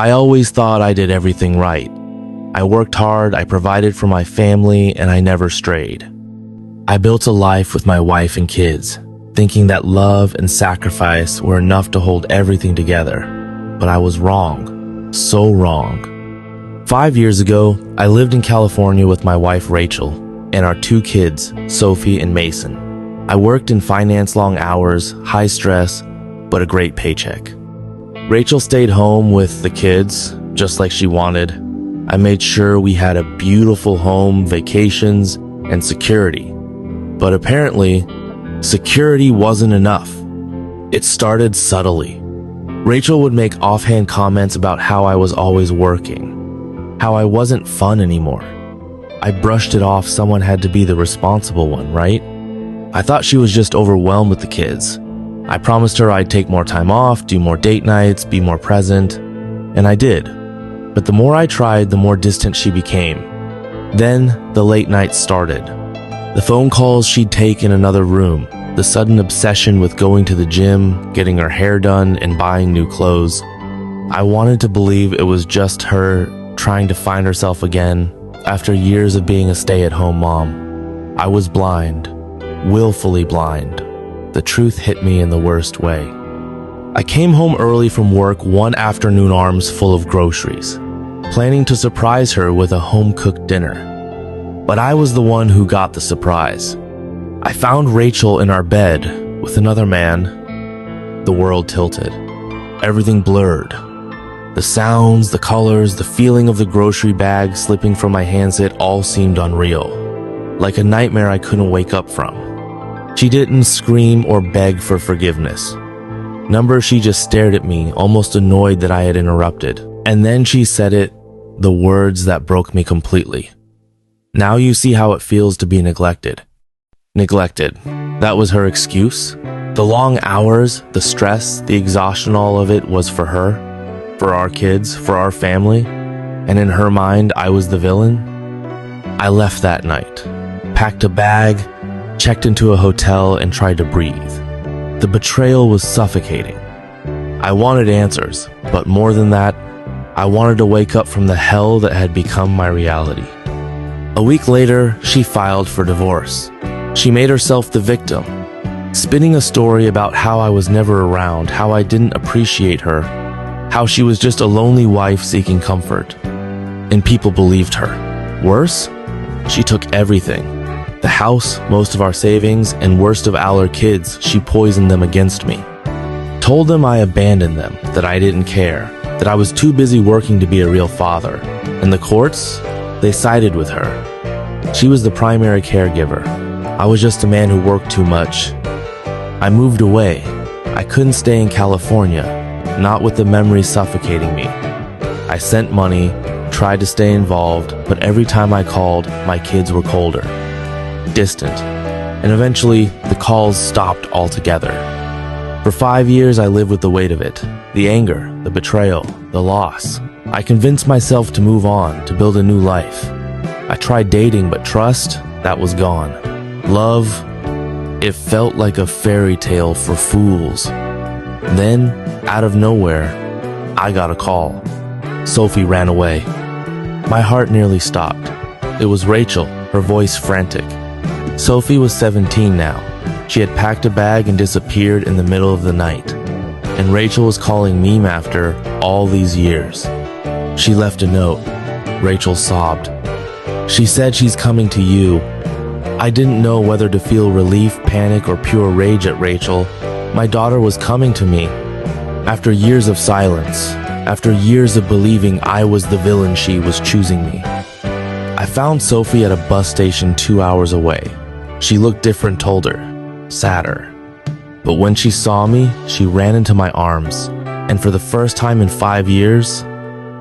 I always thought I did everything right. I worked hard, I provided for my family, and I never strayed. I built a life with my wife and kids, thinking that love and sacrifice were enough to hold everything together. But I was wrong. So wrong. 5 years ago, I lived in California with my wife Rachel and our 2 kids, Sophie and Mason. I worked in finance long hours, high stress, but a great paycheck. Rachel stayed home with the kids, just like she wanted. I made sure we had a beautiful home, vacations, and security. But apparently, security wasn't enough. It started subtly. Rachel would make offhand comments about how I was always working, how I wasn't fun anymore. I brushed it off. Someone had to be the responsible one, right? I thought she was just overwhelmed with the kids. I promised her I'd take more time off, do more date nights, be more present, and I did. But the more I tried, the more distant she became. Then the late nights started. The phone calls she'd take in another room, the sudden obsession with going to the gym, getting her hair done, and buying new clothes. I wanted to believe it was just her trying to find herself again after years of being a stay-at-home mom. I was blind, willfully blind. The truth hit me in the worst way. I came home early from work one afternoon, arms full of groceries, planning to surprise her with a home-cooked dinner. But I was the one who got the surprise. I found Rachel in our bed with another man. The world tilted. Everything blurred. The sounds, the colors, the feeling of the grocery bag slipping from my hands, it all seemed unreal. Like a nightmare I couldn't wake up from. She didn't scream or beg for forgiveness. She just stared at me, almost annoyed that I had interrupted. And then she said it, the words that broke me completely. Now you see how it feels to be neglected. Neglected. That was her excuse. The long hours, the stress, the exhaustion, all of it was for her, for our kids, for our family. And in her mind, I was the villain. I left that night, packed a bag, checked into a hotel, and tried to breathe. The betrayal was suffocating. I wanted answers, but more than that, I wanted to wake up from the hell that had become my reality. A week later, she filed for divorce. She made herself the victim, spinning a story about how I was never around, how I didn't appreciate her, how she was just a lonely wife seeking comfort. And people believed her. Worse, she took everything. The house, most of our savings, and worst of all, our kids, she poisoned them against me. Told them I abandoned them, that I didn't care, that I was too busy working to be a real father. In the courts, they sided with her. She was the primary caregiver. I was just a man who worked too much. I moved away. I couldn't stay in California, not with the memories suffocating me. I sent money, tried to stay involved, but every time I called, my kids were colder, distant, and eventually the calls stopped altogether. For 5 years, I lived with the weight of it, the anger, the betrayal, the loss. I convinced myself to move on, to build a new life. I tried dating, but trust, that was gone. Love, it felt like a fairy tale for fools. Then, out of nowhere, I got a call. Sophie ran away. My heart nearly stopped. It was Rachel, her voice frantic. Sophie was 17 now. She had packed a bag and disappeared in the middle of the night. And Rachel was calling me after all these years. She left a note. Rachel sobbed. She said she's coming to you. I didn't know whether to feel relief, panic, or pure rage at Rachel. My daughter was coming to me. After years of silence, after years of believing I was the villain, she was choosing me. I found Sophie at a bus station 2 hours away. She looked different, told her, sadder. But when she saw me, she ran into my arms. And for the first time in 5 years,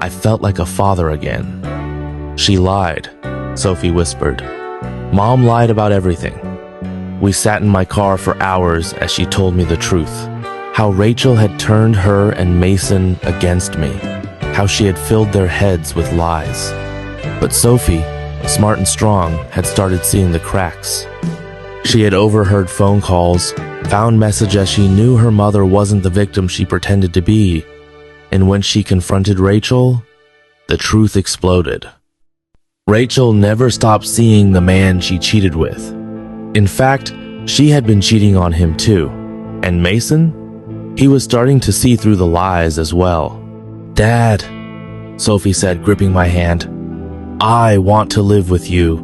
I felt like a father again. She lied, Sophie whispered. Mom lied about everything. We sat in my car for hours as she told me the truth. How Rachel had turned her and Mason against me. How she had filled their heads with lies. But Sophie, smart and strong, had started seeing the cracks. She had overheard phone calls, found messages she knew her mother wasn't the victim she pretended to be. And when she confronted Rachel, the truth exploded. Rachel never stopped seeing the man she cheated with. In fact, she had been cheating on him too. And Mason? He was starting to see through the lies as well. "Dad," Sophie said, gripping my hand, "I want to live with you."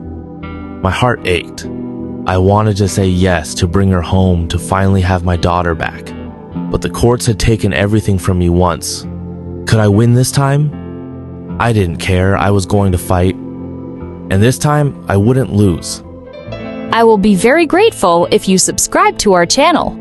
My heart ached. I wanted to say yes to bring her home to finally have my daughter back. But the courts had taken everything from me once. Could I win this time? I didn't care. I was going to fight. And this time, I wouldn't lose. I will be very grateful if you subscribe to our channel.